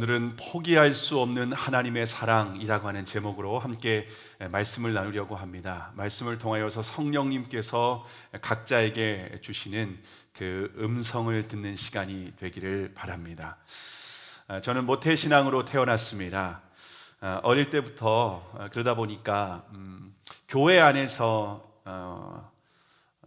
오늘은 포기할 수 없는 하나님의 사랑이라고 하는 제목으로 함께 말씀을 나누려고 합니다. 말씀을 통하여서 성령님께서 각자에게 주시는 그 음성을 듣는 시간이 되기를 바랍니다. 저는 모태신앙으로 태어났습니다. 어릴 때부터 그러다 보니까 교회 안에서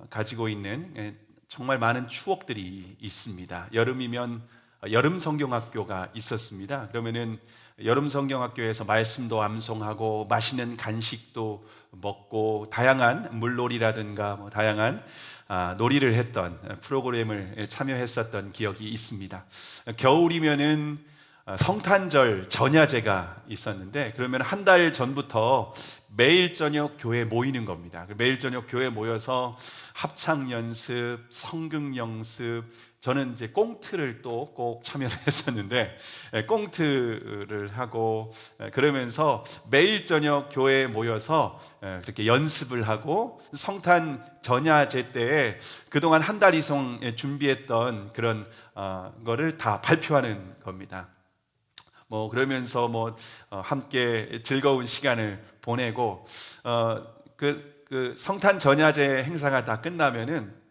가지고 있는 정말 많은 추억들이 있습니다. 여름이면 여름 성경학교가 있었습니다. 그러면은 여름 성경학교에서 말씀도 암송하고 맛있는 간식도 먹고 다양한 물놀이라든가 다양한 놀이를 했던 프로그램을 참여했었던 기억이 있습니다. 겨울이면은 성탄절 전야제가 있었는데 그러면 한 달 전부터 매일 저녁 교회에 모이는 겁니다. 매일 저녁 교회에 모여서 합창 연습, 성경 연습, 저는 이제 꽁트를 또 꼭 참여를 했었는데 꽁트를 하고 그러면서 매일 저녁 교회에 모여서 그렇게 연습을 하고 성탄 전야제 때에 그동안 한 달 이상 준비했던 그런 거를 다 발표하는 겁니다. 그러면서 함께 즐거운 시간을 보내고 그 성탄 전야제 행사가 다 끝나면은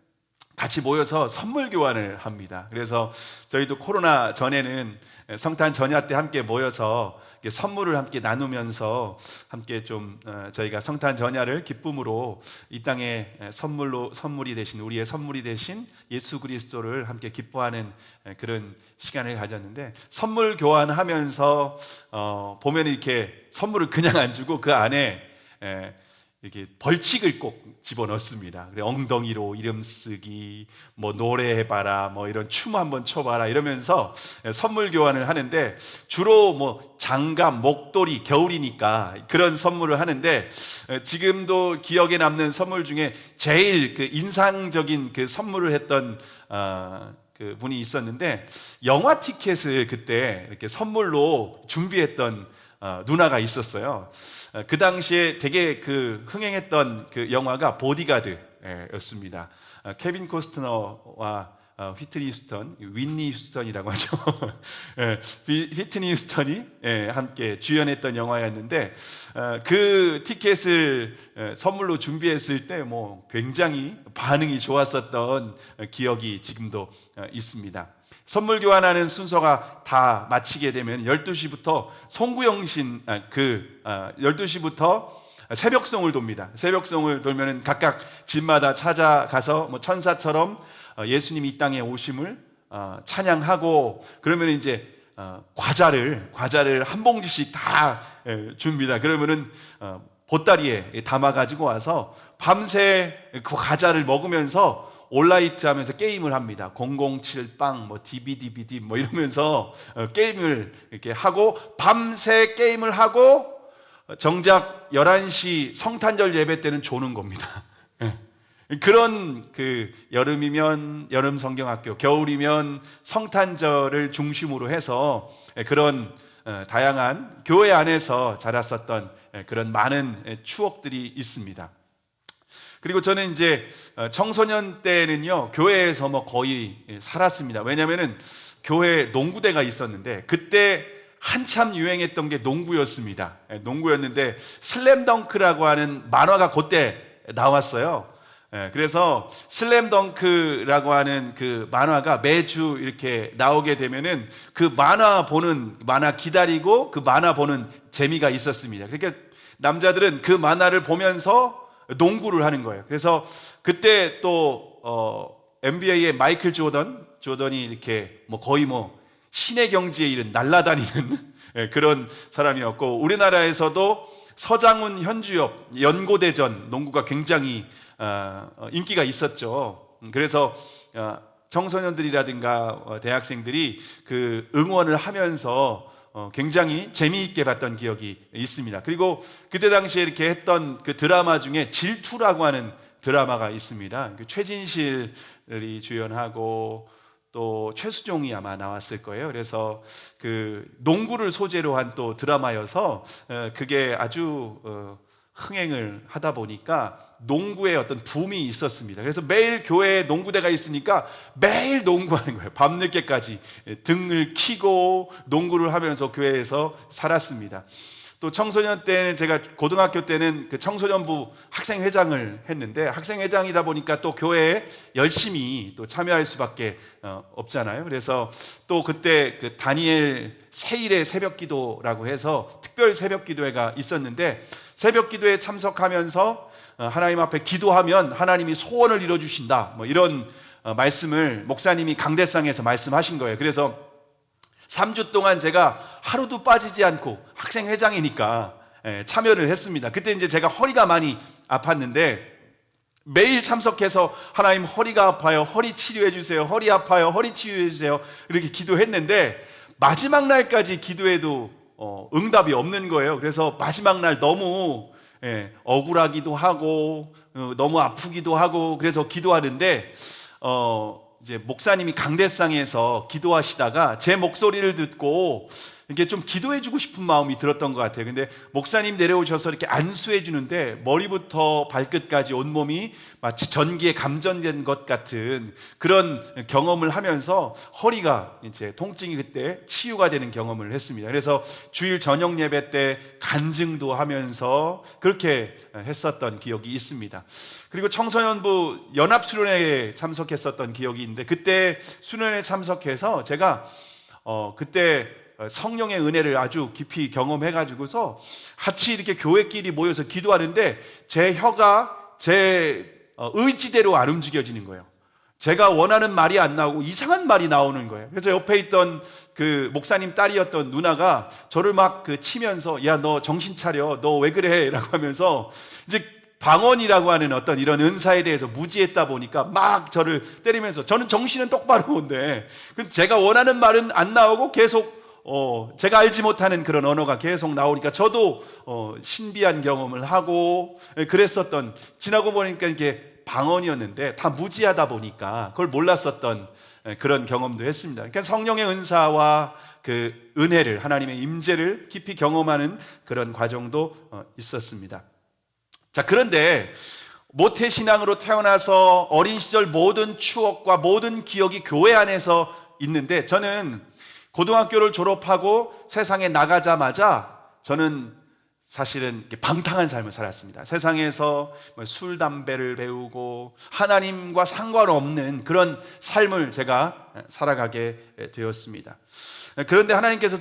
같이 모여서 선물 교환을 합니다. 그래서 저희도 코로나 전에는 성탄 전야 때 함께 모여서 선물을 함께 나누면서 함께 좀 저희가 성탄 전야를 기쁨으로 이 땅에 선물이 되신 우리의 선물이 되신 예수 그리스도를 함께 기뻐하는 그런 시간을 가졌는데 선물 교환하면서 보면 이렇게 선물을 그냥 안 주고 그 안에 이렇게 벌칙을 꼭 집어넣습니다. 엉덩이로 이름 쓰기, 노래해봐라, 이런 춤 한번 춰봐라 이러면서 선물 교환을 하는데 주로 장갑, 목도리, 겨울이니까 그런 선물을 하는데 지금도 기억에 남는 선물 중에 제일 그 인상적인 그 선물을 했던 그 분이 있었는데 영화 티켓을 그때 이렇게 선물로 준비했던 누나가 있었어요. 그 당시에 되게 그 흥행했던 그 영화가 보디가드였습니다. 케빈 코스트너와 휘트니 휴스턴, 윈니 휴스턴이라고 하죠. 휘트니 휴스턴이 함께 주연했던 영화였는데 그 티켓을 선물로 준비했을 때 굉장히 반응이 좋았었던 기억이 지금도 있습니다. 선물 교환하는 순서가 다 마치게 되면 12시부터 송구영신 12시부터 새벽송을 돕니다. 새벽송을 돌면은 각각 집마다 찾아가서 천사처럼 예수님이 이 땅에 오심을 찬양하고 그러면 이제 과자를 한 봉지씩 다 줍니다. 그러면은 보따리에 담아 가지고 와서 밤새 그 과자를 먹으면서 온라이트 하면서 게임을 합니다. 007 빵, DVD 이러면서 게임을 이렇게 하고 밤새 게임을 하고 정작 11시 성탄절 예배 때는 조는 겁니다. 그런 그 여름이면 여름 성경학교, 겨울이면 성탄절을 중심으로 해서 그런 다양한 교회 안에서 자랐었던 그런 많은 추억들이 있습니다. 그리고 저는 이제 청소년 때는요 교회에서 거의 살았습니다. 왜냐하면은 교회 농구대가 있었는데 그때 한참 유행했던 게 농구였습니다. 농구였는데 슬램덩크라고 하는 만화가 그때 나왔어요. 그래서 슬램덩크라고 하는 그 만화가 매주 이렇게 나오게 되면은 그 만화 기다리고 그 만화 보는 재미가 있었습니다. 그러니까 남자들은 그 만화를 보면서 농구를 하는 거예요. 그래서 그때 또 NBA의 마이클 조던이 이렇게 거의 신의 경지에 이른 날아다니는 그런 사람이었고 우리나라에서도 서장훈, 현주엽 연고대전 농구가 굉장히 인기가 있었죠. 그래서 청소년들이라든가 대학생들이 그 응원을 하면서 굉장히 재미있게 봤던 기억이 있습니다. 그리고 그때 당시에 이렇게 했던 그 드라마 중에 질투라고 하는 드라마가 있습니다. 최진실이 주연하고 또 최수종이 아마 나왔을 거예요. 그래서 그 농구를 소재로 한 또 드라마여서 그게 아주 흥행을 하다 보니까 농구에 어떤 붐이 있었습니다. 그래서 매일 교회에 농구대가 있으니까 매일 농구하는 거예요. 밤늦게까지 등을 키고 농구를 하면서 교회에서 살았습니다. 또 청소년 때는, 제가 고등학교 때는 그 청소년부 학생회장을 했는데, 학생회장이다 보니까 또 교회에 열심히 또 참여할 수밖에 없잖아요. 그래서 또 그때 그 다니엘 세일의 새벽기도라고 해서 특별 새벽기도회가 있었는데, 새벽기도에 참석하면서 하나님 앞에 기도하면 하나님이 소원을 이뤄주신다, 뭐 이런 말씀을 목사님이 강대상에서 말씀하신 거예요. 그래서 3주 동안 제가 하루도 빠지지 않고, 학생회장이니까 참여를 했습니다. 그때 이제 제가 허리가 많이 아팠는데 매일 참석해서 하나님, 허리가 아파요, 허리 치료해 주세요, 허리 아파요, 허리 치료해 주세요, 이렇게 기도했는데 마지막 날까지 기도해도 응답이 없는 거예요. 그래서 마지막 날 너무 억울하기도 하고 너무 아프기도 하고, 그래서 기도하는데 이제 목사님이 강대상에서 기도하시다가 제 목소리를 듣고 이렇게 좀 기도해주고 싶은 마음이 들었던 것 같아요. 근데 목사님 내려오셔서 이렇게 안수해 주는데 머리부터 발끝까지 온몸이 마치 전기에 감전된 것 같은 그런 경험을 하면서 허리가 이제 통증이 그때 치유가 되는 경험을 했습니다. 그래서 주일 저녁 예배 때 간증도 하면서 그렇게 했었던 기억이 있습니다. 그리고 청소년부 연합수련회에 참석했었던 기억이 있는데, 그때 수련회에 참석해서 제가 그때 성령의 은혜를 아주 깊이 경험해가지고서 같이 이렇게 교회끼리 모여서 기도하는데 제 혀가 제 의지대로 안 움직여지는 거예요. 제가 원하는 말이 안 나오고 이상한 말이 나오는 거예요. 그래서 옆에 있던 그 목사님 딸이었던 누나가 저를 막 치면서, 야, 너 정신 차려, 너 왜 그래? 라고 하면서, 이제 방언이라고 하는 어떤 이런 은사에 대해서 무지했다 보니까 막 저를 때리면서, 저는 정신은 똑바로 온데 제가 원하는 말은 안 나오고 계속 제가 알지 못하는 그런 언어가 계속 나오니까 저도 신비한 경험을 하고 그랬었던, 지나고 보니까 이게 방언이었는데 다 무지하다 보니까 그걸 몰랐었던 그런 경험도 했습니다. 그러니까 성령의 은사와 그 은혜를, 하나님의 임재를 깊이 경험하는 그런 과정도 있었습니다. 자, 그런데 모태신앙으로 태어나서 어린 시절 모든 추억과 모든 기억이 교회 안에서 있는데, 저는 고등학교를 졸업하고 세상에 나가자마자 저는 사실은 방탕한 삶을 살았습니다. 세상에서 술, 담배를 배우고 하나님과 상관없는 그런 삶을 제가 살아가게 되었습니다. 그런데 하나님께서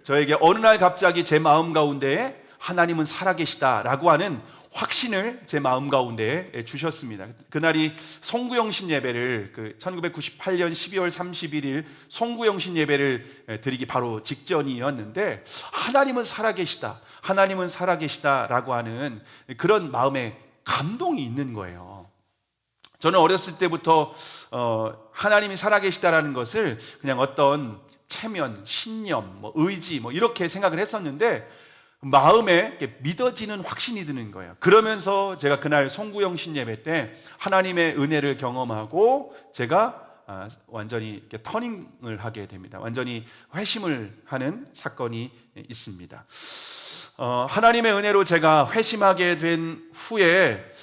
저에게 어느 날 갑자기 제 마음 가운데에 하나님은 살아계시다라고 하는 확신을 제 마음 가운데 주셨습니다. 그날이 송구영신 예배를 1998년 12월 31일 송구영신 예배를 드리기 바로 직전이었는데, 하나님은 살아계시다, 하나님은 살아계시다라고 하는 그런 마음에 감동이 있는 거예요. 저는 어렸을 때부터 하나님이 살아계시다라는 것을 그냥 어떤 체면, 신념, 의지 이렇게 생각을 했었는데, 마음에 믿어지는 확신이 드는 거예요. 그러면서 제가 그날 송구영신 예배 때 하나님의 은혜를 경험하고 제가 완전히 이렇게 터닝을 하게 됩니다. 완전히 회심을 하는 사건이 있습니다. 하나님의 은혜로 제가 회심하게 된 후에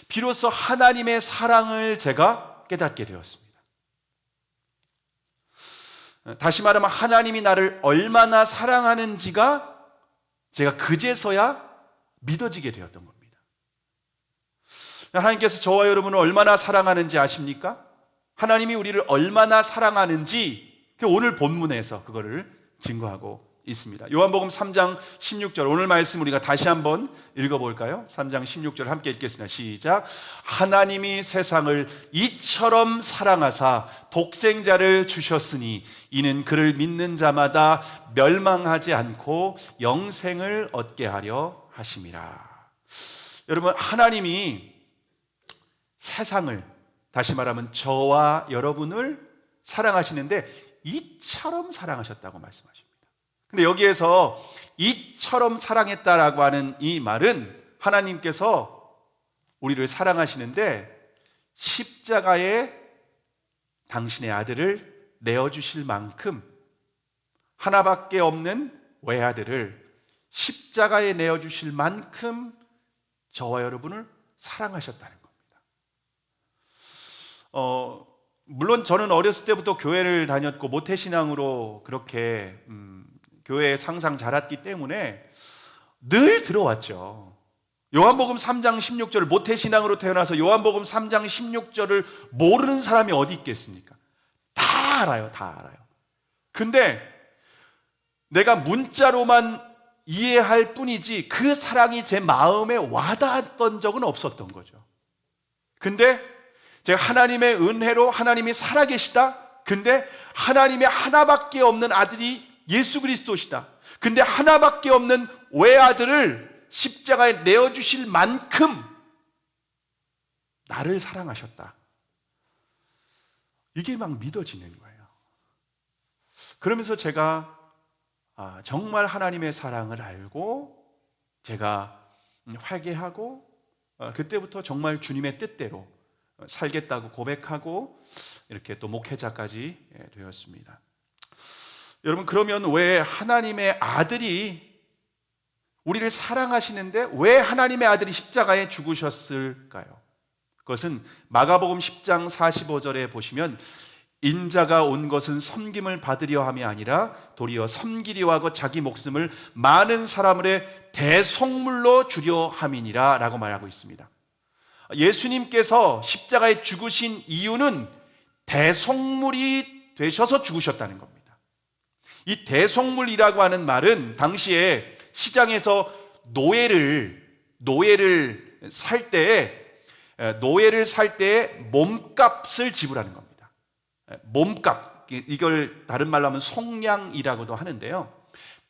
비로소 하나님의 사랑을 제가 깨닫게 되었습니다. 다시 말하면 하나님이 나를 얼마나 사랑하는지가 제가 그제서야 믿어지게 되었던 겁니다. 하나님께서 저와 여러분을 얼마나 사랑하는지 아십니까? 하나님이 우리를 얼마나 사랑하는지 오늘 본문에서 그거를 증거하고 있습니다. 요한복음 3장 16절, 오늘 말씀 우리가 다시 한번 읽어볼까요? 3장 16절 함께 읽겠습니다. 시작. 하나님이 세상을 이처럼 사랑하사 독생자를 주셨으니 이는 그를 믿는 자마다 멸망하지 않고 영생을 얻게 하려 하심이라. 여러분, 하나님이 세상을, 다시 말하면 저와 여러분을 사랑하시는데 이처럼 사랑하셨다고 말씀하십니다. 근데 여기에서 이처럼 사랑했다라고 하는 이 말은 하나님께서 우리를 사랑하시는데 십자가에 당신의 아들을 내어주실 만큼, 하나밖에 없는 외아들을 십자가에 내어주실 만큼 저와 여러분을 사랑하셨다는 겁니다. 물론 저는 어렸을 때부터 교회를 다녔고 모태신앙으로 그렇게 교회에 항상 자랐기 때문에 늘 들어왔죠. 요한복음 3장 16절을 모태신앙으로 태어나서 요한복음 3장 16절을 모르는 사람이 어디 있겠습니까? 다 알아요. 다 알아요. 근데 내가 문자로만 이해할 뿐이지 그 사랑이 제 마음에 와닿았던 적은 없었던 거죠. 근데 제가 하나님의 은혜로 하나님이 살아계시다. 근데 하나님의 하나밖에 없는 아들이 예수 그리스도시다. 근데 하나밖에 없는 외아들을 십자가에 내어주실 만큼 나를 사랑하셨다. 이게 막 믿어지는 거예요. 그러면서 제가 정말 하나님의 사랑을 알고 제가 회개하고 그때부터 정말 주님의 뜻대로 살겠다고 고백하고 이렇게 또 목회자까지 되었습니다. 여러분, 그러면 왜 하나님의 아들이 우리를 사랑하시는데 왜 하나님의 아들이 십자가에 죽으셨을까요? 그것은 마가복음 10장 45절에 보시면 인자가 온 것은 섬김을 받으려 함이 아니라 도리어 섬기려 하고 자기 목숨을 많은 사람들의 대속물로 주려 함이니라 라고 말하고 있습니다. 예수님께서 십자가에 죽으신 이유는 대속물이 되셔서 죽으셨다는 겁니다. 이 대속물이라고 하는 말은 당시에 시장에서 노예를 살 때에 몸값을 지불하는 겁니다. 몸값, 이걸 다른 말로 하면 속량이라고도 하는데요.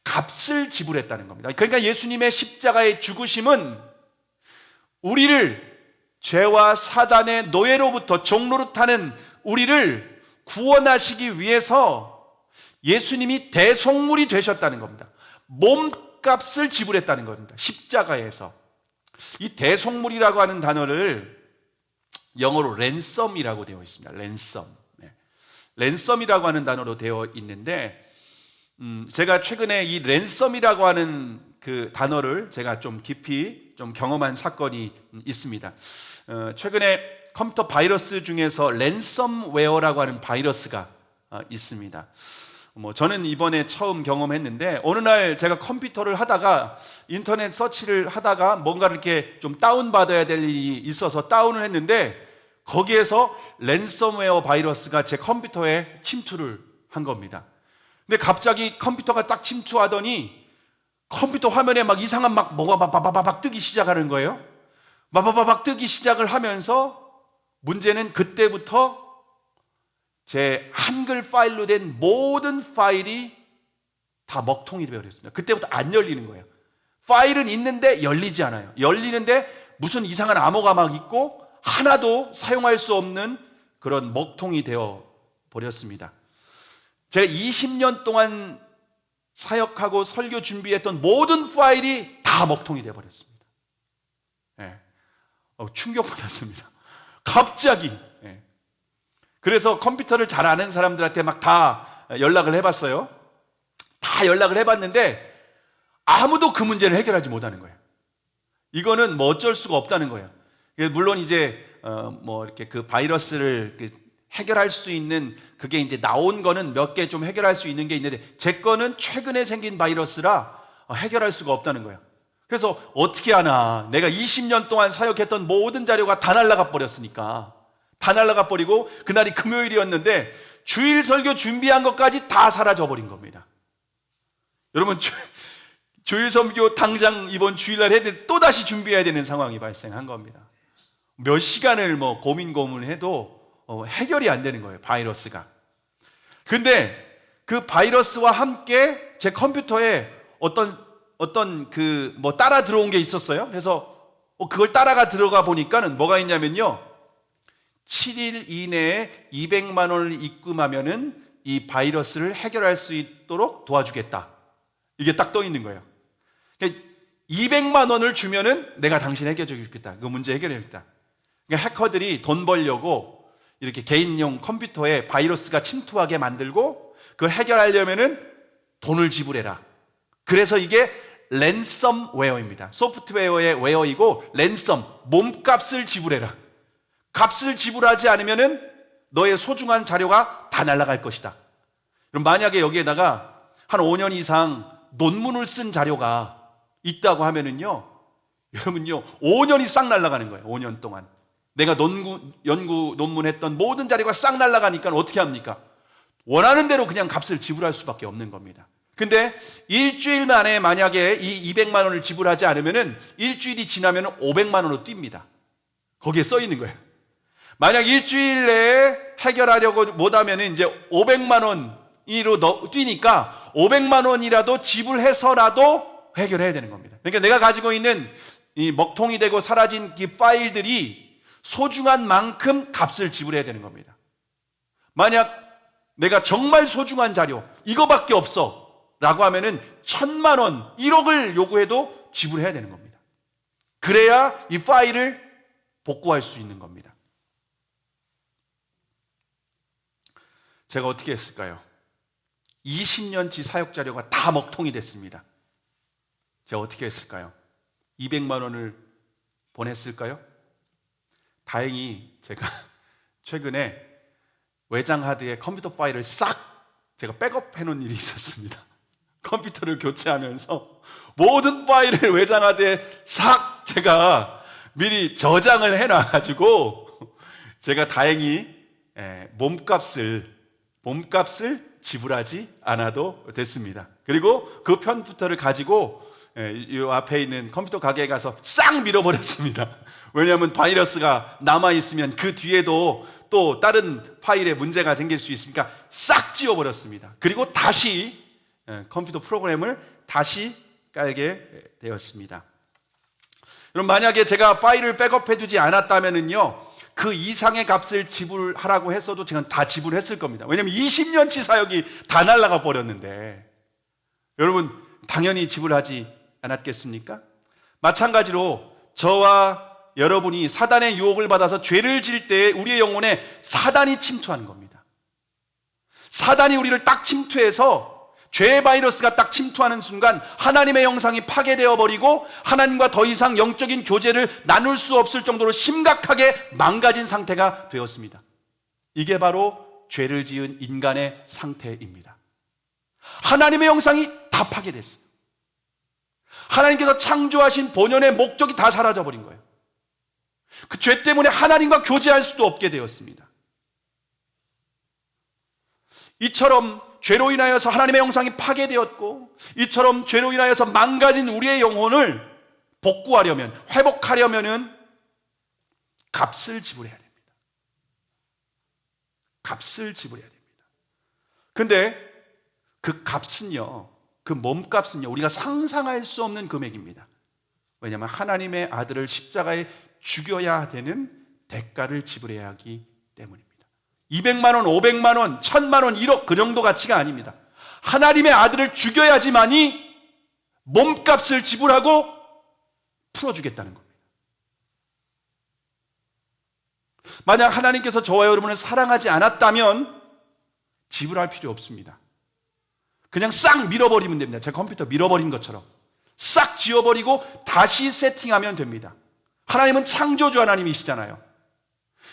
값을 지불했다는 겁니다. 그러니까 예수님의 십자가의 죽으심은 우리를 죄와 사단의 노예로부터 종노릇하는 우리를 구원하시기 위해서 예수님이 대속물이 되셨다는 겁니다. 몸값을 지불했다는 겁니다. 십자가에서. 이 대속물이라고 하는 단어를 영어로 랜섬이라고 되어 있습니다. 랜섬. 랜섬이라고 하는 단어로 되어 있는데 제가 최근에 이 랜섬이라고 하는 그 단어를 제가 좀 깊이 좀 경험한 사건이 있습니다. 최근에 컴퓨터 바이러스 중에서 랜섬웨어라고 하는 바이러스가 있습니다. 저는 이번에 처음 경험했는데 어느 날 제가 컴퓨터를 하다가 인터넷 서치를 하다가 뭔가를 이렇게 좀 다운받아야 될 일이 있어서 다운을 했는데 거기에서 랜섬웨어 바이러스가 제 컴퓨터에 침투를 한 겁니다. 근데 갑자기 컴퓨터가 딱 침투하더니 컴퓨터 화면에 막 이상한 뭐가 막 뜨기 시작하는 거예요. 막 뜨기 시작을 하면서 문제는 그때부터 제 한글 파일로 된 모든 파일이 다 먹통이 되어버렸습니다. 그때부터 안 열리는 거예요. 파일은 있는데 열리지 않아요. 열리는데 무슨 이상한 암호가 막 있고 하나도 사용할 수 없는 그런 먹통이 되어 버렸습니다. 제가 20년 동안 사역하고 설교 준비했던 모든 파일이 다 먹통이 되어 버렸습니다. 충격받았습니다. 갑자기. 그래서 컴퓨터를 잘 아는 사람들한테 막 다 연락을 해봤어요. 다 연락을 해봤는데 아무도 그 문제를 해결하지 못하는 거예요. 이거는 뭐 어쩔 수가 없다는 거예요. 물론 이제 이렇게 그 바이러스를 해결할 수 있는 그게 이제 나온 거는 몇 개 좀 해결할 수 있는 게 있는데 제 거는 최근에 생긴 바이러스라 해결할 수가 없다는 거예요. 그래서 어떻게 하나, 내가 20년 동안 사역했던 모든 자료가 다 날아가 버렸으니까, 다 날아가 버리고 그날이 금요일이었는데 주일 설교 준비한 것까지 다 사라져 버린 겁니다. 여러분, 주일 설교 당장 이번 주일날 해야 되는데 또다시 준비해야 되는 상황이 발생한 겁니다. 몇 시간을 고민해도 해결이 안 되는 거예요, 바이러스가. 근데 그 바이러스와 함께 제 컴퓨터에 어떤 따라 들어온 게 있었어요. 그래서 그걸 따라가 들어가 보니까는 뭐가 있냐면요, 7일 이내에 200만 원을 입금하면은 이 바이러스를 해결할 수 있도록 도와주겠다. 이게 딱 떠 있는 거예요. 그러니까 200만 원을 주면은 내가 당신 해결해 주겠다. 그 문제 해결해 주겠다. 그러니까 해커들이 돈 벌려고 이렇게 개인용 컴퓨터에 바이러스가 침투하게 만들고 그걸 해결하려면은 돈을 지불해라. 그래서 이게 랜섬웨어입니다. 소프트웨어의 웨어이고 랜섬, 몸값을 지불해라. 값을 지불하지 않으면은 너의 소중한 자료가 다 날아갈 것이다. 그럼 만약에 여기에다가 한 5년 이상 논문을 쓴 자료가 있다고 하면은요, 여러분요, 5년이 싹 날아가는 거예요. 5년 동안 내가 연구 논문했던 모든 자료가 싹 날아가니까 어떻게 합니까? 원하는 대로 그냥 값을 지불할 수밖에 없는 겁니다. 근데 일주일 만에 만약에 이 200만 원을 지불하지 않으면은 일주일이 지나면 500만 원으로 뜁니다. 거기에 써 있는 거예요. 만약 일주일 내에 해결하려고 못하면은 이제 500만 원으로 뛰니까 500만 원이라도 지불해서라도 해결해야 되는 겁니다. 그러니까 내가 가지고 있는 이 먹통이 되고 사라진 이 파일들이 소중한 만큼 값을 지불해야 되는 겁니다. 만약 내가 정말 소중한 자료 이거밖에 없어 라고 하면은 1000만 원, 1억을 요구해도 지불해야 되는 겁니다. 그래야 이 파일을 복구할 수 있는 겁니다. 제가 어떻게 했을까요? 20년치 사역 자료가 다 먹통이 됐습니다. 제가 어떻게 했을까요? 200만 원을 보냈을까요? 다행히 제가 최근에 외장 하드에 컴퓨터 파일을 싹 제가 백업해 놓은 일이 있었습니다. 컴퓨터를 교체하면서 모든 파일을 외장 하드에 싹 제가 미리 저장을 해 놔가지고 제가 다행히 몸값을 지불하지 않아도 됐습니다. 그리고 그 컴퓨터를 가지고 이 앞에 있는 컴퓨터 가게에 가서 싹 밀어버렸습니다. 왜냐하면 바이러스가 남아있으면 그 뒤에도 또 다른 파일에 문제가 생길 수 있으니까 싹 지워버렸습니다. 그리고 다시 컴퓨터 프로그램을 다시 깔게 되었습니다. 그럼 만약에 제가 파일을 백업해 두지 않았다면은요, 그 이상의 값을 지불하라고 했어도 제가 다 지불했을 겁니다. 왜냐하면 20년치 사역이 다 날아가 버렸는데, 여러분 당연히 지불하지 않았겠습니까? 마찬가지로 저와 여러분이 사단의 유혹을 받아서 죄를 지을 때 우리의 영혼에 사단이 침투하는 겁니다. 사단이 우리를 딱 침투해서 죄의 바이러스가 딱 침투하는 순간 하나님의 형상이 파괴되어 버리고 하나님과 더 이상 영적인 교제를 나눌 수 없을 정도로 심각하게 망가진 상태가 되었습니다. 이게 바로 죄를 지은 인간의 상태입니다. 하나님의 형상이 다 파괴됐어요. 하나님께서 창조하신 본연의 목적이 다 사라져버린 거예요. 그 죄 때문에 하나님과 교제할 수도 없게 되었습니다. 이처럼 죄로 인하여서 하나님의 형상이 파괴되었고, 이처럼 죄로 인하여서 망가진 우리의 영혼을 복구하려면, 회복하려면은 값을 지불해야 됩니다. 값을 지불해야 됩니다. 근데 그 값은요, 그 몸값은요, 우리가 상상할 수 없는 금액입니다. 왜냐하면 하나님의 아들을 십자가에 죽여야 되는 대가를 지불해야 하기 때문입니다. 200만 원, 500만 원, 1000만 원, 1억 그 정도 가치가 아닙니다. 하나님의 아들을 죽여야지만이 몸값을 지불하고 풀어주겠다는 겁니다. 만약 하나님께서 저와 여러분을 사랑하지 않았다면 지불할 필요 없습니다. 그냥 싹 밀어버리면 됩니다. 제 컴퓨터 밀어버린 것처럼 싹 지워버리고 다시 세팅하면 됩니다. 하나님은 창조주 하나님이시잖아요.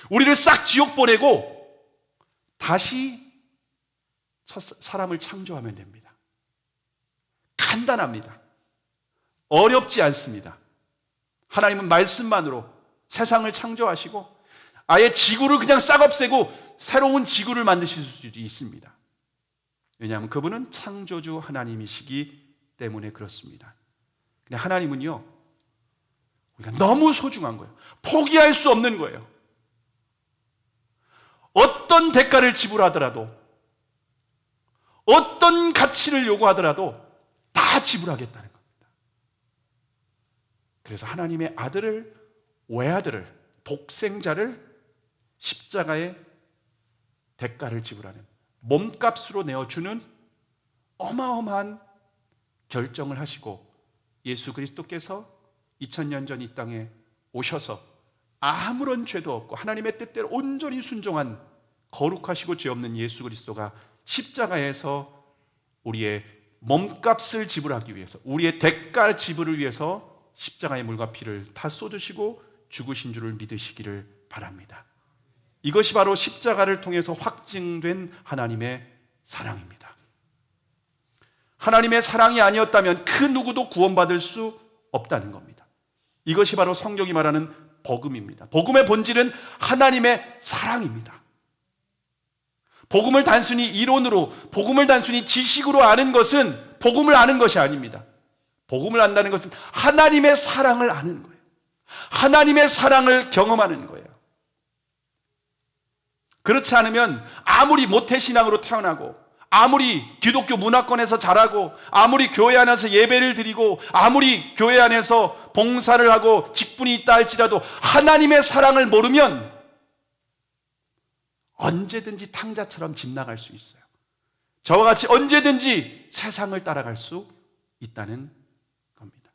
우리를 싹 지옥 보내고 다시 사람을 창조하면 됩니다. 간단합니다. 어렵지 않습니다. 하나님은 말씀만으로 세상을 창조하시고 아예 지구를 그냥 싹 없애고 새로운 지구를 만드실 수도 있습니다. 왜냐하면 그분은 창조주 하나님이시기 때문에 그렇습니다. 근데 하나님은요, 우리가 너무 소중한 거예요. 포기할 수 없는 거예요. 어떤 대가를 지불하더라도, 어떤 가치를 요구하더라도 다 지불하겠다는 겁니다. 그래서 하나님의 아들을, 외아들을, 독생자를 십자가에 대가를 지불하는, 몸값으로 내어주는 어마어마한 결정을 하시고 예수 그리스도께서 2000년 전 이 땅에 오셔서 아무런 죄도 없고 하나님의 뜻대로 온전히 순종한 거룩하시고 죄 없는 예수 그리스도가 십자가에서 우리의 몸값을 지불하기 위해서, 우리의 대가 지불을 위해서 십자가의 물과 피를 다 쏟으시고 죽으신 줄을 믿으시기를 바랍니다. 이것이 바로 십자가를 통해서 확증된 하나님의 사랑입니다. 하나님의 사랑이 아니었다면 그 누구도 구원받을 수 없다는 겁니다. 이것이 바로 성경이 말하는 복음입니다. 복음의 본질은 하나님의 사랑입니다. 복음을 단순히 이론으로, 복음을 단순히 지식으로 아는 것은 복음을 아는 것이 아닙니다. 복음을 안다는 것은 하나님의 사랑을 아는 거예요. 하나님의 사랑을 경험하는 거예요. 그렇지 않으면 아무리 모태신앙으로 태어나고, 아무리 기독교 문화권에서 자라고, 아무리 교회 안에서 예배를 드리고, 아무리 교회 안에서 봉사를 하고 직분이 있다 할지라도 하나님의 사랑을 모르면 언제든지 탕자처럼 집 나갈 수 있어요. 저와 같이 언제든지 세상을 따라갈 수 있다는 겁니다.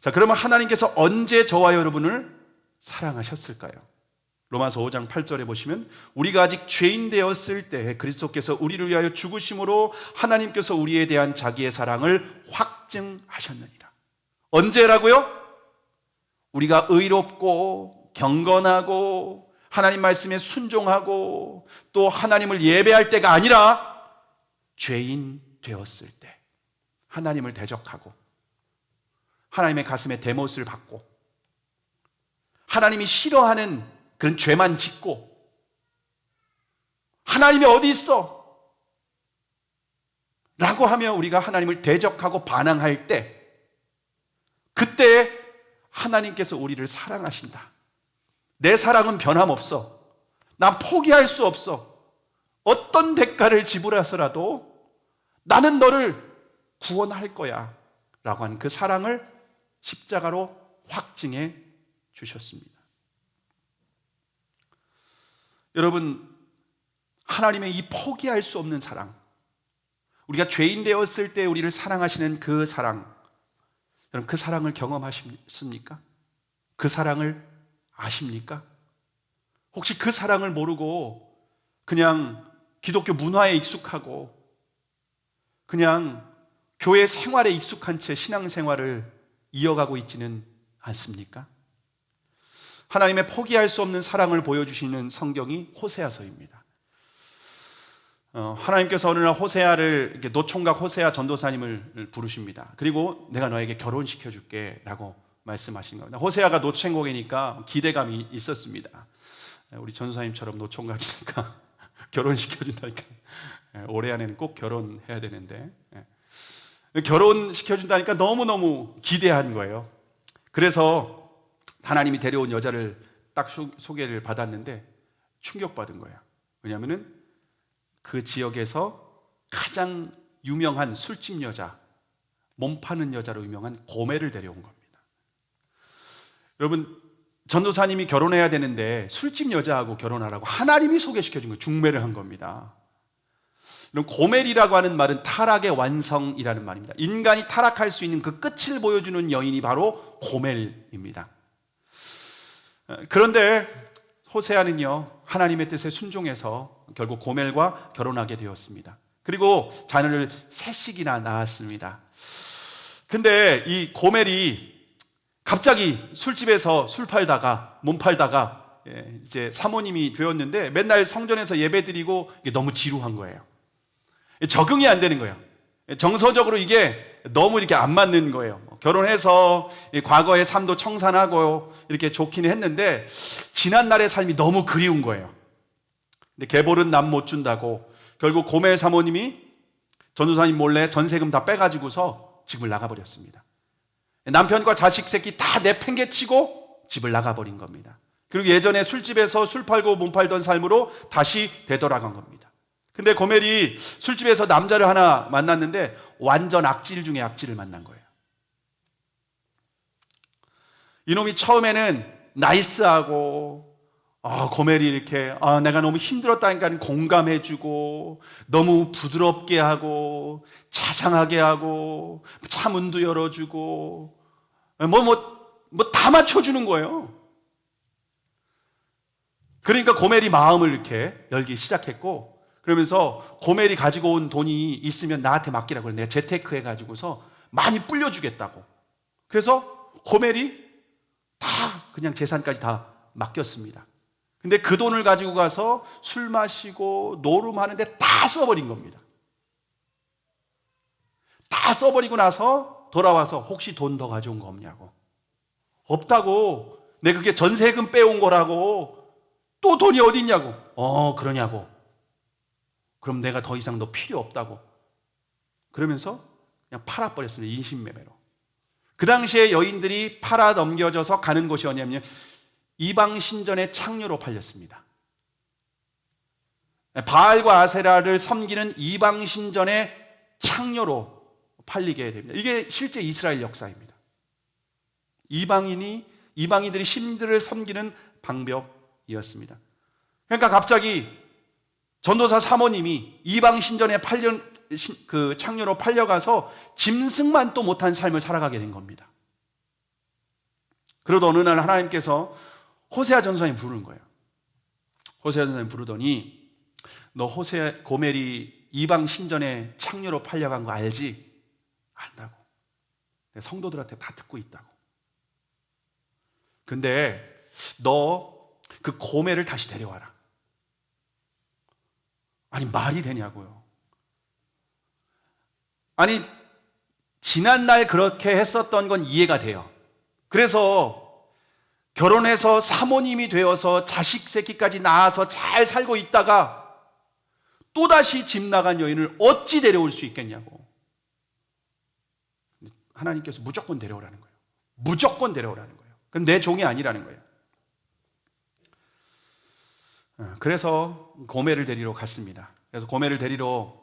자, 그러면 하나님께서 언제 저와 여러분을 사랑하셨을까요? 로마서 5장 8절에 보시면 우리가 아직 죄인 되었을 때 그리스도께서 우리를 위하여 죽으심으로 하나님께서 우리에 대한 자기의 사랑을 확증하셨느니라. 언제라고요? 우리가 의롭고 경건하고 하나님 말씀에 순종하고 또 하나님을 예배할 때가 아니라 죄인 되었을 때, 하나님을 대적하고 하나님의 가슴에 대못을 받고 하나님이 싫어하는 그런 죄만 짓고 하나님이 어디 있어? 라고 하며 우리가 하나님을 대적하고 반항할 때, 그때 하나님께서 우리를 사랑하신다. 내 사랑은 변함없어. 난 포기할 수 없어. 어떤 대가를 지불해서라도 나는 너를 구원할 거야 라고 하는 그 사랑을 십자가로 확증해 주셨습니다. 여러분, 하나님의 이 포기할 수 없는 사랑, 우리가 죄인 되었을 때 우리를 사랑하시는 그 사랑, 여러분 그 사랑을 경험하십니까? 그 사랑을 아십니까? 혹시 그 사랑을 모르고 그냥 기독교 문화에 익숙하고 그냥 교회 생활에 익숙한 채 신앙생활을 이어가고 있지는 않습니까? 하나님의 포기할 수 없는 사랑을 보여주시는 성경이 호세아서입니다. 하나님께서 어느 날 호세아를, 노총각 호세아 전도사님을 부르십니다. 그리고 내가 너에게 결혼시켜 줄게 라고 말씀하신 겁니다. 호세아가 노총각이니까 기대감이 있었습니다. 우리 전도사님처럼 노총각이니까 결혼시켜 준다니까 올해 안에는 꼭 결혼해야 되는데, 결혼시켜 준다니까 너무너무 기대한 거예요. 그래서 하나님이 데려온 여자를 딱 소개를 받았는데 충격받은 거예요. 왜냐하면 그 지역에서 가장 유명한 술집 여자, 몸 파는 여자로 유명한 고멜을 데려온 겁니다. 여러분, 전도사님이 결혼해야 되는데 술집 여자하고 결혼하라고 하나님이 소개시켜 준 거예요. 중매를 한 겁니다. 그럼 고멜이라고 하는 말은 타락의 완성이라는 말입니다. 인간이 타락할 수 있는 그 끝을 보여주는 여인이 바로 고멜입니다. 그런데 호세아는요, 하나님의 뜻에 순종해서 결국 고멜과 결혼하게 되었습니다. 그리고 자녀를 셋씩이나 낳았습니다. 근데 이 고멜이 갑자기 술집에서 술 팔다가 몸 팔다가 이제 사모님이 되었는데 맨날 성전에서 예배드리고 너무 지루한 거예요. 적응이 안 되는 거예요. 정서적으로 이게 너무 이렇게 안 맞는 거예요. 결혼해서 과거의 삶도 청산하고 이렇게 좋기는 했는데 지난날의 삶이 너무 그리운 거예요. 근데 계볼은 남 못 준다고 결국 고멜 사모님이 전도사님 몰래 전세금 다 빼가지고서 집을 나가버렸습니다. 남편과 자식 새끼 다 내팽개치고 집을 나가버린 겁니다. 그리고 예전에 술집에서 술 팔고 몸 팔던 삶으로 다시 되돌아간 겁니다. 근데 고멜이 술집에서 남자를 하나 만났는데 완전 악질 중에 악질을 만난 거예요. 이놈이 처음에는 나이스하고 고멜이 이렇게 내가 너무 힘들었다니까 공감해주고 너무 부드럽게 하고 자상하게 하고 차 문도 열어주고 뭐 다 맞춰주는 거예요. 그러니까 고멜이 마음을 이렇게 열기 시작했고 그러면서 고멜이 가지고 온 돈이 있으면 나한테 맡기라고 그래. 내가 재테크 해가지고서 많이 불려주겠다고. 그래서 고멜이 다 그냥 재산까지 다 맡겼습니다. 근데 그 돈을 가지고 가서 술 마시고 노름하는데 다 써버린 겁니다. 다 써버리고 나서 돌아와서 혹시 돈 더 가져온 거 없냐고. 없다고. 내 그게 전세금 빼온 거라고. 또 돈이 어디 있냐고. 그러냐고. 그럼 내가 더 이상 너 필요 없다고. 그러면서 그냥 팔아버렸습니다. 인신매매로. 그 당시에 여인들이 팔아 넘겨져서 가는 곳이 어디냐면 이방 신전의 창녀로 팔렸습니다. 바알과 아세라를 섬기는 이방 신전의 창녀로 팔리게 됩니다. 이게 실제 이스라엘 역사입니다. 이방인들이 신들을 섬기는 방법이었습니다. 그러니까 갑자기 전도사 사모님이 이방 신전에 그 창녀로 팔려가서 짐승만 또 못한 삶을 살아가게 된 겁니다. 그러다 어느 날 하나님께서 호세아 전사님 부르는 거예요. 호세아 전사님 부르더니 너 고멜이 이방 신전에 창녀로 팔려간 거 알지? 안다고. 내가 성도들한테 다 듣고 있다고. 근데 너 그 고멜을 다시 데려와라. 아니 말이 되냐고요. 아니 지난날 그렇게 했었던 건 이해가 돼요. 그래서 결혼해서 사모님이 되어서 자식 새끼까지 낳아서 잘 살고 있다가 또다시 집 나간 여인을 어찌 데려올 수 있겠냐고. 하나님께서 무조건 데려오라는 거예요. 무조건 데려오라는 거예요. 그럼 내 종이 아니라는 거예요. 그래서 고멜을 데리러 갔습니다. 그래서 고멜을 데리러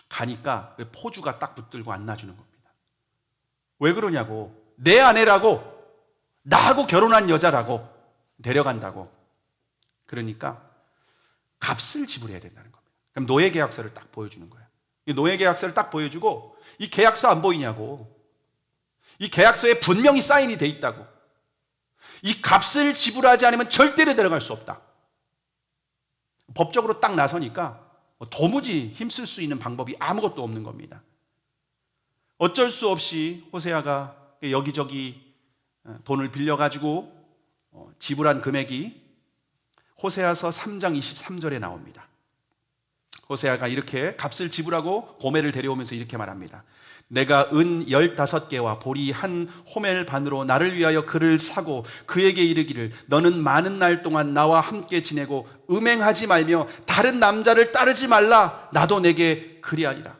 가니까 포주가 딱 붙들고 안아주는 겁니다. 왜 그러냐고. 내 아내라고, 나하고 결혼한 여자라고 데려간다고. 그러니까 값을 지불해야 된다는 겁니다. 그럼 노예계약서를 딱 보여주는 거예요. 이 노예계약서를 딱 보여주고 이 계약서 안 보이냐고. 이 계약서에 분명히 사인이 돼 있다고. 이 값을 지불하지 않으면 절대로 데려갈 수 없다. 법적으로 딱 나서니까 도무지 힘쓸 수 있는 방법이 아무것도 없는 겁니다. 어쩔 수 없이 호세아가 여기저기 돈을 빌려가지고 지불한 금액이 호세아서 3장 23절에 나옵니다. 호세아가 이렇게 값을 지불하고 고멜을 데려오면서 이렇게 말합니다. 내가 은 15개와 보리 한 호멜 반으로 나를 위하여 그를 사고 그에게 이르기를 너는 많은 날 동안 나와 함께 지내고 음행하지 말며 다른 남자를 따르지 말라. 나도 내게 그리하리라.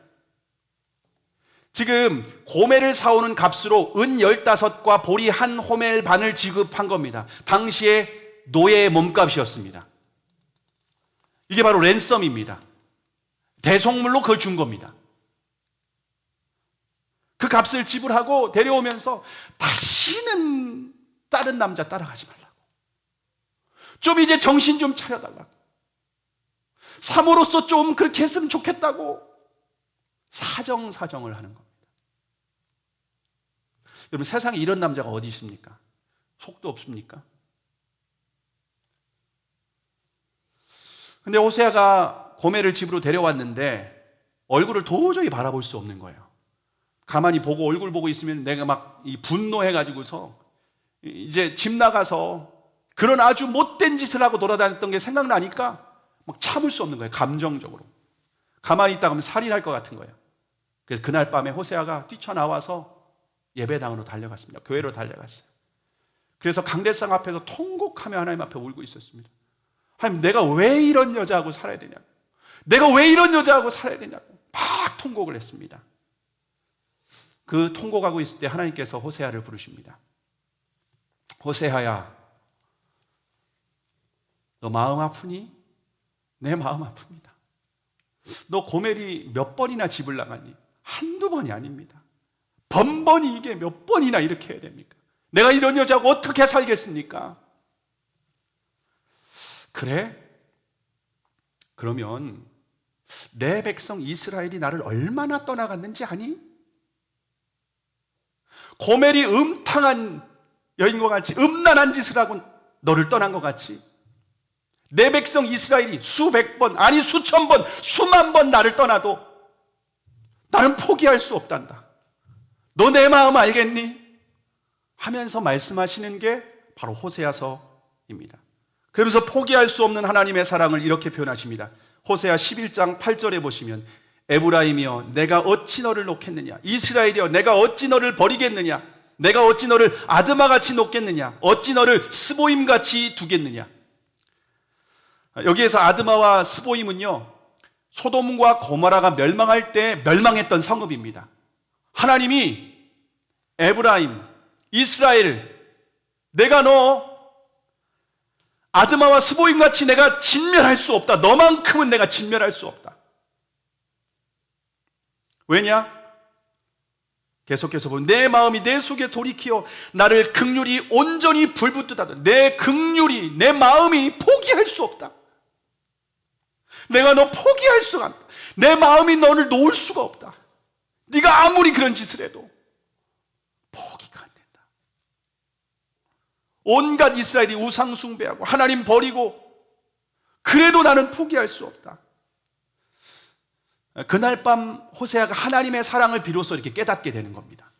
지금 고멜을 사오는 값으로 은 15과 보리 한 호멜 반을 지급한 겁니다. 당시에 노예의 몸값이었습니다. 이게 바로 랜섬입니다. 대속물로 그걸 준 겁니다. 그 값을 지불하고 데려오면서 다시는 다른 남자 따라가지 말라고. 좀 이제 정신 좀 차려달라고. 사모로서 좀 그렇게 했으면 좋겠다고 사정을 하는 겁니다. 여러분 세상에 이런 남자가 어디 있습니까? 속도 없습니까? 근데 호세아가 고멜을 집으로 데려왔는데 얼굴을 도저히 바라볼 수 없는 거예요. 가만히 보고 얼굴 보고 있으면 내가 막 분노해가지고서 이제 집 나가서 그런 아주 못된 짓을 하고 돌아다녔던 게 생각나니까 막 참을 수 없는 거예요. 감정적으로. 가만히 있다가 하면 살인할 것 같은 거예요. 그래서 그날 밤에 호세아가 뛰쳐나와서 예배당으로 달려갔습니다. 교회로 달려갔어요. 그래서 강대상 앞에서 통곡하며 하나님 앞에 울고 있었습니다. 하나님, 내가 왜 이런 여자하고 살아야 되냐고. 내가 왜 이런 여자하고 살아야 되냐고 막 통곡을 했습니다. 그 통곡하고 있을 때 하나님께서 호세아를 부르십니다. 호세아야, 너 마음 아프니? 내 마음 아픕니다. 너 고멜이 몇 번이나 집을 나갔니? 한두 번이 아닙니다. 번번이 이게 몇 번이나 이렇게 해야 됩니까? 내가 이런 여자하고 어떻게 살겠습니까? 그래? 그러면 내 백성 이스라엘이 나를 얼마나 떠나갔는지 아니? 고멜이 음탕한 여인과 같이 음란한 짓을 하고 너를 떠난 것 같이 내 백성 이스라엘이 수백 번, 아니 수천 번, 수만 번 나를 떠나도 나는 포기할 수 없단다. 너 내 마음 알겠니? 하면서 말씀하시는 게 바로 호세아서입니다. 그러면서 포기할 수 없는 하나님의 사랑을 이렇게 표현하십니다. 호세아 11장 8절에 보시면 에브라임이여 내가 어찌 너를 놓겠느냐, 이스라엘이여 내가 어찌 너를 버리겠느냐, 내가 어찌 너를 아드마같이 놓겠느냐, 어찌 너를 스보임같이 두겠느냐. 여기에서 아드마와 스보임은요, 소돔과 고모라가 멸망할 때 멸망했던 성읍입니다. 하나님이 에브라임, 이스라엘, 내가 너 아드마와 스보임같이 내가 진멸할 수 없다. 너만큼은 내가 진멸할 수 없다. 왜냐? 계속해서 보면 내 마음이 내 속에 돌이키어 나를 긍휼히 온전히 불붙듯하다. 내 긍휼이, 내 마음이 포기할 수 없다. 내가 너 포기할 수가 없다. 내 마음이 너를 놓을 수가 없다. 네가 아무리 그런 짓을 해도 포기가 안 된다. 온갖 이스라엘이 우상 숭배하고 하나님 버리고 그래도 나는 포기할 수 없다. 그날 밤 호세아가 하나님의 사랑을 비로소 이렇게 깨닫게 되는 겁니다.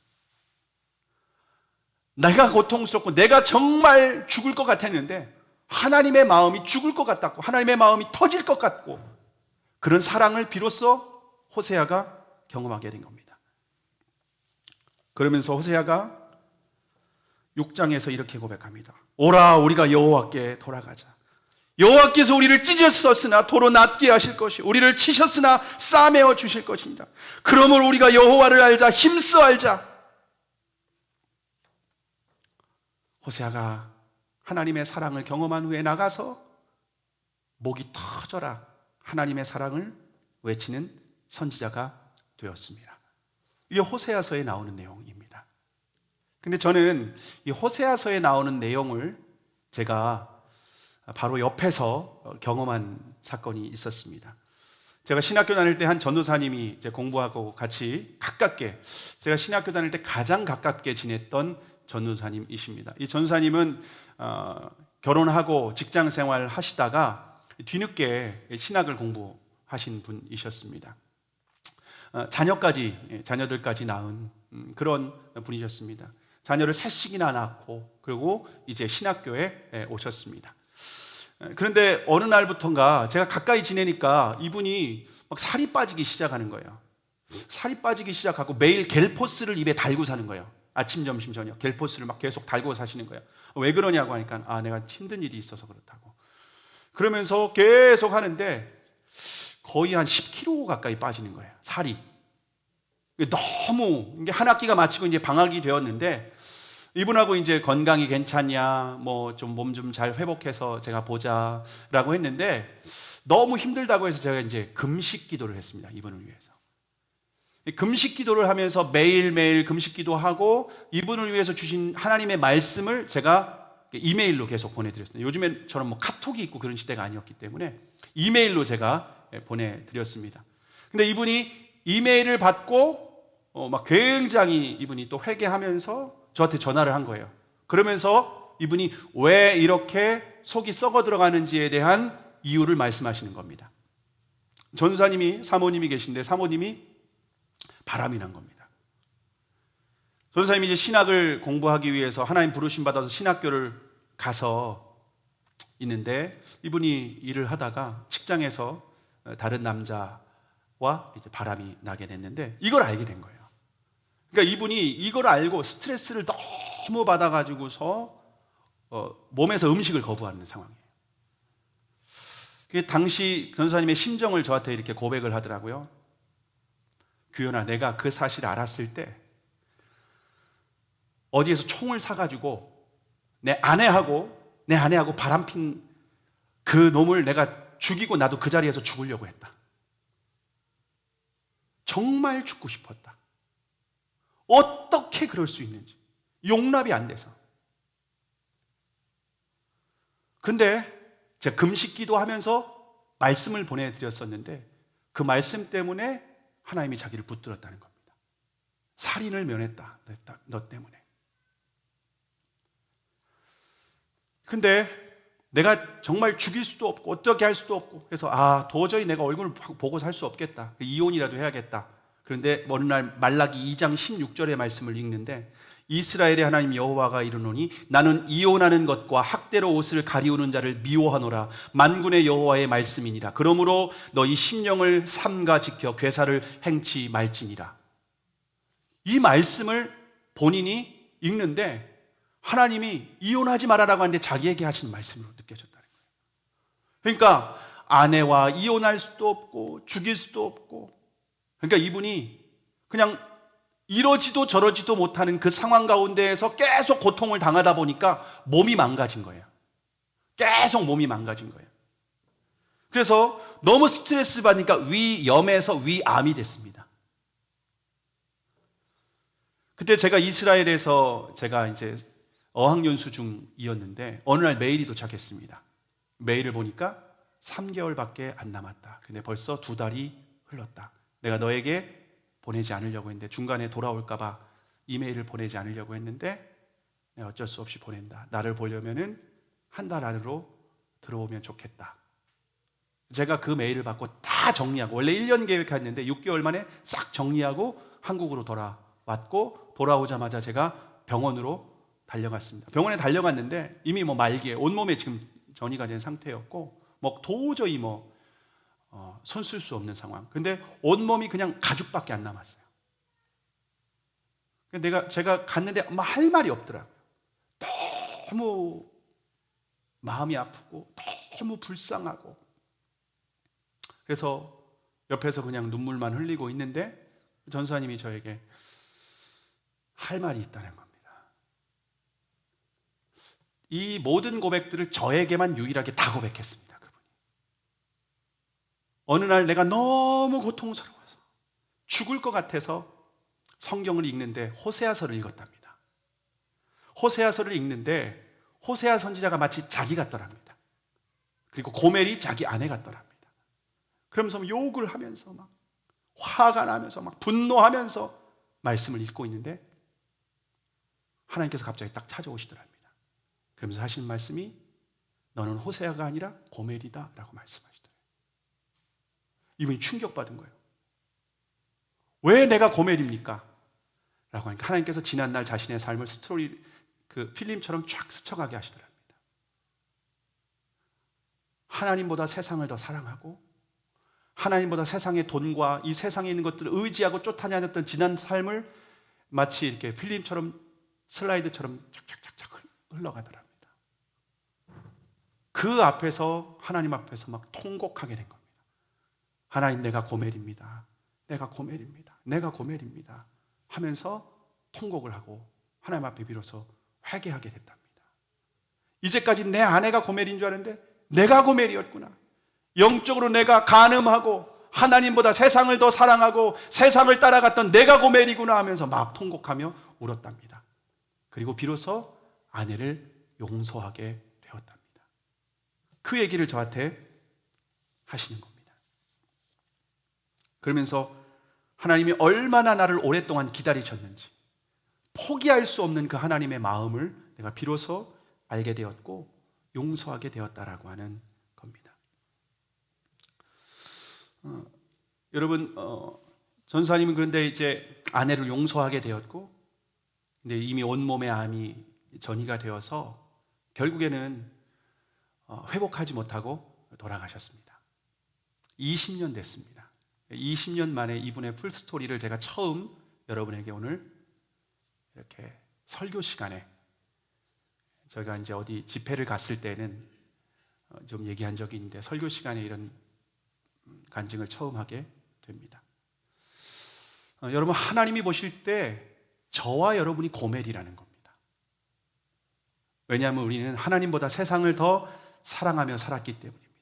내가 고통스럽고 내가 정말 죽을 것 같았는데 하나님의 마음이 죽을 것 같았고 하나님의 마음이 터질 것 같고 그런 사랑을 비로소 호세아가 경험하게 된 겁니다. 그러면서 호세아가 6장에서 이렇게 고백합니다. 오라 우리가 여호와께 돌아가자. 여호와께서 우리를 찢으셨으나 도로 낫게 하실 것이요 우리를 치셨으나 싸매어 주실 것이니라. 그러므로 우리가 여호와를 알자, 힘써 알자. 호세아가 하나님의 사랑을 경험한 후에 나가서 목이 터져라 하나님의 사랑을 외치는 선지자가 되었습니다. 이게 호세아서에 나오는 내용입니다. 근데 저는 이 호세아서에 나오는 내용을 제가 바로 옆에서 경험한 사건이 있었습니다. 제가 신학교 다닐 때 한 전도사님이 이제 공부하고 같이 가깝게, 제가 신학교 다닐 때 가장 가깝게 지냈던 전도사님이십니다. 이 전도사님은 결혼하고 직장 생활 하시다가 뒤늦게 신학을 공부하신 분이셨습니다. 자녀들까지 낳은 그런 분이셨습니다. 자녀를 셋씩이나 낳고 그리고 이제 신학교에 오셨습니다. 그런데 어느 날부턴가 제가 가까이 지내니까 이분이 막 살이 빠지기 시작하는 거예요. 살이 빠지기 시작하고 매일 겔포스를 입에 달고 사는 거예요. 아침, 점심, 저녁 겔포스를 막 계속 달고 사시는 거예요. 왜 그러냐고 하니까 내가 힘든 일이 있어서 그렇다고. 그러면서 계속 하는데 거의 한 10kg 가까이 빠지는 거예요. 살이. 너무 이게 한 학기가 마치고 이제 방학이 되었는데 이분하고 이제 건강이 괜찮냐, 뭐 좀 몸 좀 잘 회복해서 제가 보자라고 했는데 너무 힘들다고 해서 제가 이제 금식 기도를 했습니다. 이분을 위해서. 금식 기도를 하면서 매일매일 금식 기도하고 이분을 위해서 주신 하나님의 말씀을 제가 이메일로 계속 보내드렸습니다. 요즘엔 저는 뭐 카톡이 있고 그런 시대가 아니었기 때문에 이메일로 제가 보내드렸습니다. 근데 이분이 이메일을 받고 막 굉장히 이분이 또 회개하면서 저한테 전화를 한 거예요. 그러면서 이분이 왜 이렇게 속이 썩어 들어가는지에 대한 이유를 말씀하시는 겁니다. 전사님이 사모님이 계신데 사모님이 바람이 난 겁니다. 전사님이 이제 신학을 공부하기 위해서 하나님 부르심 받아서 신학교를 가서 있는데 이분이 일을 하다가 직장에서 다른 남자와 이제 바람이 나게 됐는데 이걸 알게 된 거예요. 그러니까 이분이 이걸 알고 스트레스를 너무 받아가지고서 몸에서 음식을 거부하는 상황이에요. 당시 전사님의 심정을 저한테 이렇게 고백을 하더라고요. 규현아, 내가 그 사실을 알았을 때 어디에서 총을 사가지고 내 아내하고 바람핀 그 놈을 내가 죽이고 나도 그 자리에서 죽으려고 했다. 정말 죽고 싶었다. 어떻게 그럴 수 있는지 용납이 안 돼서. 근데 제가 금식 기도하면서 말씀을 보내드렸었는데 그 말씀 때문에 하나님이 자기를 붙들었다는 겁니다. 살인을 면했다, 너 때문에. 근데 내가 정말 죽일 수도 없고 어떻게 할 수도 없고, 그래서 도저히 내가 얼굴을 보고 살 수 없겠다, 이혼이라도 해야겠다. 그런데 어느 날 말라기 2장 16절의 말씀을 읽는데, 이스라엘의 하나님 여호와가 이르노니 나는 이혼하는 것과 학대로 옷을 가리우는 자를 미워하노라. 만군의 여호와의 말씀이니라. 그러므로 너희 심령을 삼가 지켜 괴사를 행치 말지니라. 이 말씀을 본인이 읽는데 하나님이 이혼하지 말아라고 하는데 자기에게 하신 말씀으로 느껴졌다는 거예요. 그러니까 아내와 이혼할 수도 없고 죽일 수도 없고, 그러니까 이분이 그냥 이러지도 저러지도 못하는 그 상황 가운데에서 계속 고통을 당하다 보니까 몸이 망가진 거예요. 계속 몸이 망가진 거예요. 그래서 너무 스트레스 받으니까 위염에서 위암이 됐습니다. 그때 제가 이스라엘에서 제가 이제 어학연수 중이었는데 어느 날 메일이 도착했습니다. 메일을 보니까 3개월밖에 안 남았다. 근데 벌써 2달이 흘렀다. 내가 너에게 보내지 않으려고 했는데, 중간에 돌아올까 봐 이메일을 보내지 않으려고 했는데 내가 어쩔 수 없이 보낸다. 나를 보려면은 1달 안으로 들어오면 좋겠다. 제가 그 메일을 받고 다 정리하고, 원래 1년 계획했는데 6개월 만에 싹 정리하고 한국으로 돌아왔고, 돌아오자마자 제가 병원으로 달려갔습니다. 병원에 달려갔는데 이미 말기에 온몸에 지금 전이가 된 상태였고, 도저히 손 쓸 수 없는 상황. 근데 온몸이 그냥 가죽밖에 안 남았어요. 제가 갔는데 할 말이 없더라고요. 너무 마음이 아프고 너무 불쌍하고, 그래서 옆에서 그냥 눈물만 흘리고 있는데 전사님이 저에게 할 말이 있다는 겁니다. 이 모든 고백들을 저에게만 유일하게 다 고백했습니다. 그분이. 어느 날 내가 너무 고통스러워서 죽을 것 같아서 성경을 읽는데 호세아서를 읽었답니다. 호세아서를 읽는데 호세아 선지자가 마치 자기 같더랍니다. 그리고 고멜이 자기 아내 같더랍니다. 그러면서 욕을 하면서 막 화가 나면서 막 분노하면서 말씀을 읽고 있는데 하나님께서 갑자기 딱 찾아오시더랍니다. 그러면서 하신 말씀이 너는 호세아가 아니라 고멜이다 라고 말씀하시더래요. 이분이 충격받은 거예요. 왜 내가 고멜입니까? 라고 하니까 하나님께서 지난날 자신의 삶을 스토리 필름처럼 쫙 스쳐가게 하시더랍니다. 하나님보다 세상을 더 사랑하고 하나님보다 세상의 돈과 이 세상에 있는 것들을 의지하고 쫓아다녔던 지난 삶을 마치 이렇게 필름처럼 슬라이드처럼 착착착착 흘러가더랍니다. 그 앞에서 하나님 앞에서 막 통곡하게 된 겁니다. 하나님, 내가 고멜입니다. 내가 고멜입니다. 내가 고멜입니다. 하면서 통곡을 하고 하나님 앞에 비로소 회개하게 됐답니다. 이제까지 내 아내가 고멜인 줄 알았는데 내가 고멜이었구나. 영적으로 내가 간음하고 하나님보다 세상을 더 사랑하고 세상을 따라갔던 내가 고멜이구나 하면서 막 통곡하며 울었답니다. 그리고 비로소 아내를 용서하게 되었답니다. 그 얘기를 저한테 하시는 겁니다. 그러면서 하나님이 얼마나 나를 오랫동안 기다리셨는지, 포기할 수 없는 그 하나님의 마음을 내가 비로소 알게 되었고 용서하게 되었다라고 하는 겁니다. 여러분, 전사님은 그런데 이제 아내를 용서하게 되었고, 근데 이미 온몸에 암이 전이가 되어서 결국에는 회복하지 못하고 돌아가셨습니다. 20년 됐습니다. 20년 만에 이분의 풀스토리를 제가 처음 여러분에게 오늘 이렇게 설교 시간에, 저희가 이제 어디 집회를 갔을 때는 좀 얘기한 적이 있는데 설교 시간에 이런 간증을 처음 하게 됩니다. 여러분, 하나님이 보실 때 저와 여러분이 고멜이라는 겁니다. 왜냐하면 우리는 하나님보다 세상을 더 사랑하며 살았기 때문입니다.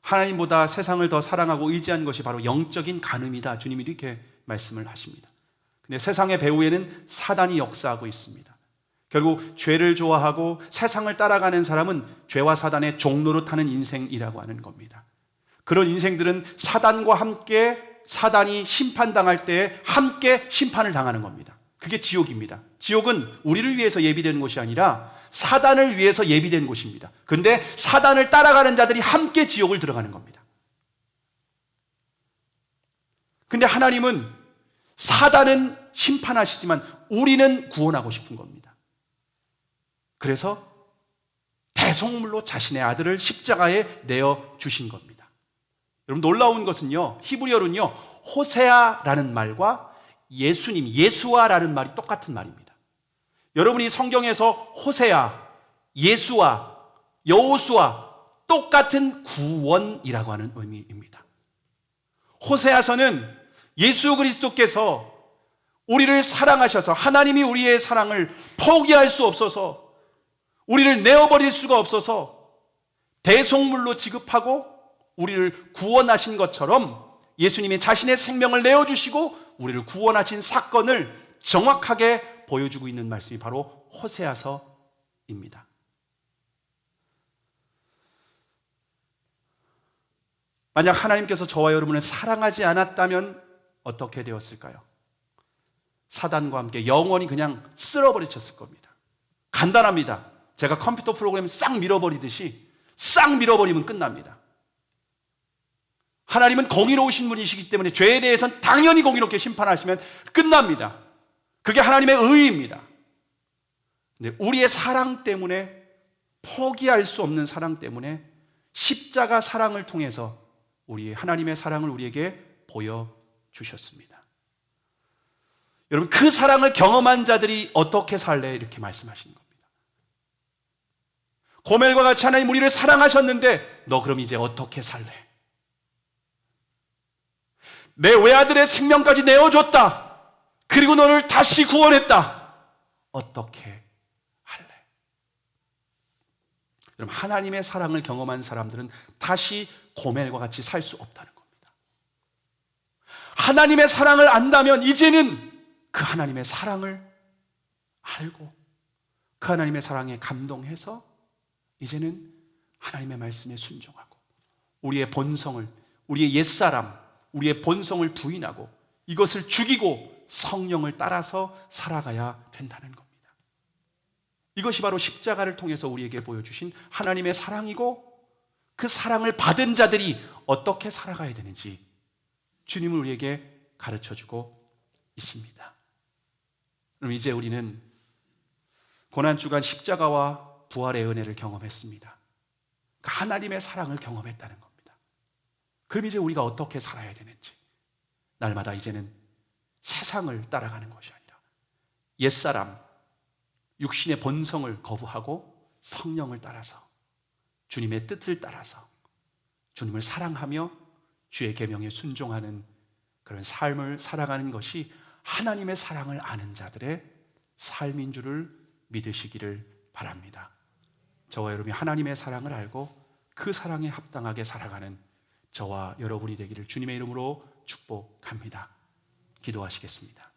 하나님보다 세상을 더 사랑하고 의지한 것이 바로 영적인 간음이다. 주님이 이렇게 말씀을 하십니다. 근데 세상의 배후에는 사단이 역사하고 있습니다. 결국 죄를 좋아하고 세상을 따라가는 사람은 죄와 사단의 종노릇하는 인생이라고 하는 겁니다. 그런 인생들은 사단과 함께, 사단이 심판당할 때 함께 심판을 당하는 겁니다. 그게 지옥입니다. 지옥은 우리를 위해서 예비된 곳이 아니라 사단을 위해서 예비된 곳입니다. 그런데 사단을 따라가는 자들이 함께 지옥을 들어가는 겁니다. 근데 하나님은 사단은 심판하시지만 우리는 구원하고 싶은 겁니다. 그래서 대속물로 자신의 아들을 십자가에 내어 주신 겁니다. 여러분, 놀라운 것은요, 히브리어로는요, 호세아라는 말과 예수님, 예수아라는 말이 똑같은 말입니다. 여러분이 성경에서 호세아, 예수아, 여호수아 똑같은 구원이라고 하는 의미입니다. 호세아서는 예수 그리스도께서 우리를 사랑하셔서 하나님이 우리의 사랑을 포기할 수 없어서 우리를 내어버릴 수가 없어서 대속물로 지급하고 우리를 구원하신 것처럼 예수님이 자신의 생명을 내어주시고 우리를 구원하신 사건을 정확하게 보여주고 있는 말씀이 바로 호세아서입니다. 만약 하나님께서 저와 여러분을 사랑하지 않았다면 어떻게 되었을까요? 사단과 함께 영원히 그냥 쓸어버리셨을 겁니다. 간단합니다. 제가 컴퓨터 프로그램 싹 밀어버리듯이 싹 밀어버리면 끝납니다. 하나님은 공의로우신 분이시기 때문에 죄에 대해서는 당연히 공의롭게 심판하시면 끝납니다. 그게 하나님의 의의입니다. 근데 우리의 사랑 때문에, 포기할 수 없는 사랑 때문에 십자가 사랑을 통해서 우리 하나님의 사랑을 우리에게 보여주셨습니다. 여러분, 그 사랑을 경험한 자들이 어떻게 살래? 이렇게 말씀하시는 겁니다. 고멜과 같이 하나님 우리를 사랑하셨는데 너 그럼 이제 어떻게 살래? 내 외아들의 생명까지 내어줬다. 그리고 너를 다시 구원했다. 어떻게 할래? 여러분, 하나님의 사랑을 경험한 사람들은 다시 고멜과 같이 살 수 없다는 겁니다. 하나님의 사랑을 안다면 이제는 그 하나님의 사랑을 알고 그 하나님의 사랑에 감동해서 이제는 하나님의 말씀에 순종하고 우리의 본성을, 우리의 옛사람, 우리의 본성을 부인하고 이것을 죽이고 성령을 따라서 살아가야 된다는 겁니다. 이것이 바로 십자가를 통해서 우리에게 보여주신 하나님의 사랑이고 그 사랑을 받은 자들이 어떻게 살아가야 되는지 주님은 우리에게 가르쳐주고 있습니다. 그럼 이제 우리는 고난주간 십자가와 부활의 은혜를 경험했습니다. 그 하나님의 사랑을 경험했다는 겁니다. 그럼 이제 우리가 어떻게 살아야 되는지, 날마다 이제는 세상을 따라가는 것이 아니라 옛사람, 육신의 본성을 거부하고 성령을 따라서 주님의 뜻을 따라서 주님을 사랑하며 주의 계명에 순종하는 그런 삶을 살아가는 것이 하나님의 사랑을 아는 자들의 삶인 줄을 믿으시기를 바랍니다. 저와 여러분이 하나님의 사랑을 알고 그 사랑에 합당하게 살아가는 저와 여러분이 되기를 주님의 이름으로 축복합니다. 기도하시겠습니다.